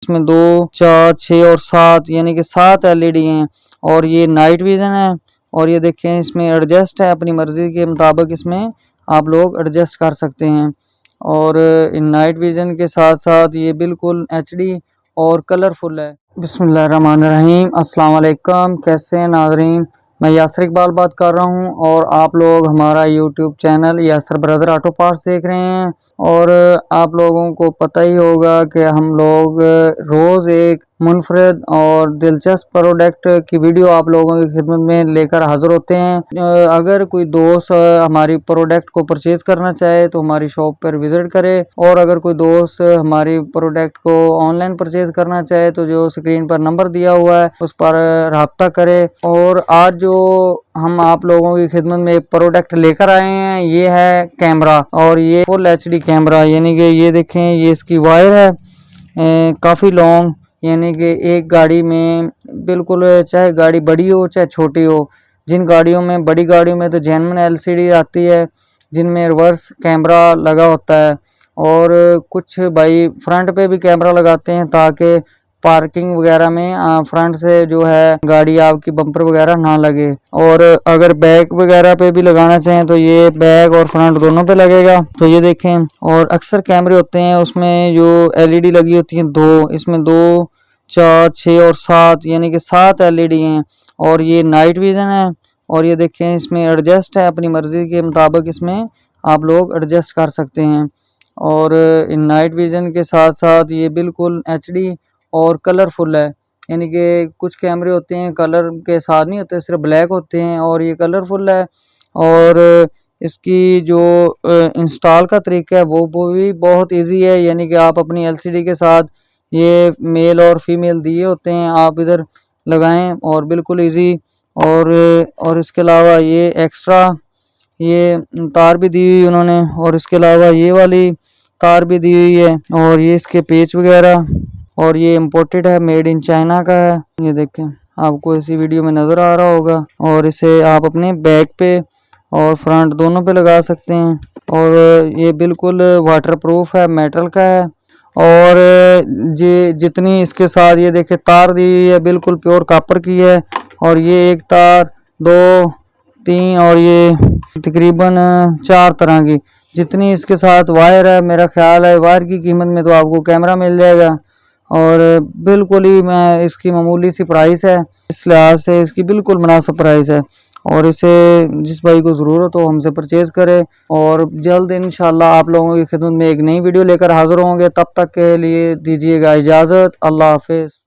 इसमें 2, 4, 6 और 7 यानी कि 7 LED हैं और ये नाइट विजन है। और ये देखें इसमें एडजस्ट है, अपनी मर्ज़ी के मुताबिक इसमें आप लोग एडजस्ट कर सकते हैं। और इन नाइट विजन के साथ साथ ये बिल्कुल HD और कलरफुल है। बिस्मिल्लाहिर्रहमानिर्रहीम, अस्सलाम वालेकुम। कैसे हैं नाज़रीन, मैं यासर इकबाल बात कर रहा हूं और आप लोग हमारा YouTube channel Yasar brother auto parts देख रहे हैं। और आप लोगों को पता ही होगा कि हम लोग रोज़ एक मुनफरद और दिलचस्प प्रोडक्ट की वीडियो आप लोगों की खिदमत में लेकर हाज़िर होते हैं। अगर कोई दोस्त हमारी प्रोडक्ट को परचेज़ करना चाहे तो हमारी शॉप पर विज़िट करे, और अगर कोई दोस्त हमारी प्रोडक्ट को ऑनलाइन परचेज़ करना चाहे तो जो स्क्रीन पर नंबर दिया हुआ है उस पर रब्ता करे। और आज जो हम आप लोगों की खिदमत में प्रोडक्ट लेकर आए हैं ये है कैमरा, और ये फुल HD कैमरा, यानी कि ये देखें ये इसकी वायर है काफ़ी लॉन्ग, यानी कि एक गाड़ी में बिल्कुल, चाहे गाड़ी बड़ी हो चाहे छोटी हो। जिन गाड़ियों में, बड़ी गाड़ियों में तो जेन्युइन LCD आती है जिनमें रिवर्स कैमरा लगा होता है, और कुछ भाई फ्रंट पे भी कैमरा लगाते हैं ताकि पार्किंग वगैरह में फ्रंट से जो है गाड़ी आपकी बम्पर वगैरह ना लगे। और अगर बैक वगैरह पे भी लगाना चाहें तो ये बैक और फ्रंट दोनों पे लगेगा। तो ये देखें, और अक्सर कैमरे होते हैं उसमें जो LED लगी होती हैं 2, इसमें 2, 4, 6 और 7 यानी कि 7 LED हैं और ये नाइट विजन है। और ये देखें इसमें एडजस्ट है, अपनी मर्ज़ी के मुताबिक इसमें आप लोग एडजस्ट कर सकते हैं। और इन नाइट विजन के साथ साथ ये बिल्कुल HD और कलरफुल है, यानी कि कुछ कैमरे होते हैं कलर के साथ नहीं होते, सिर्फ ब्लैक होते हैं, और ये कलरफुल है। और इसकी जो इंस्टॉल का तरीका है वो भी बहुत इजी है, यानी कि आप अपनी LCD के साथ, ये मेल और फीमेल दिए होते हैं, आप इधर लगाएं और बिल्कुल इजी। और इसके अलावा ये एक्स्ट्रा ये तार भी दी हुई उन्होंने, और इसके अलावा ये वाली तार भी दी हुई है, और ये इसके पेच वगैरह, और ये इम्पोर्टेड है, मेड इन चाइना का है। ये देखें आपको इसी वीडियो में नज़र आ रहा होगा, और इसे आप अपने बैक पे और फ्रंट दोनों पे लगा सकते हैं। और ये बिल्कुल वाटरप्रूफ है, मेटल का है। और जितनी इसके साथ ये देखें तार दी हुई है बिल्कुल प्योर कॉपर की है, और ये एक तार, 2, 3 और ये तकरीबन 4 तरह की, जितनी इसके साथ वायर है, मेरा ख्याल है वायर की कीमत में तो आपको कैमरा मिल जाएगा। और बिल्कुल ही मैं इसकी मामूली सी प्राइस है, इस लिहाज से इसकी बिल्कुल मुनासिब प्राइस है। और इसे जिस भाई को ज़रूरत हो हमसे परचेज़ करे, और जल्द इंशाल्लाह आप लोगों की खिदमत में एक नई वीडियो लेकर हाज़िर होंगे। तब तक के लिए दीजिएगा इजाज़त। अल्लाह हाफ़िज़।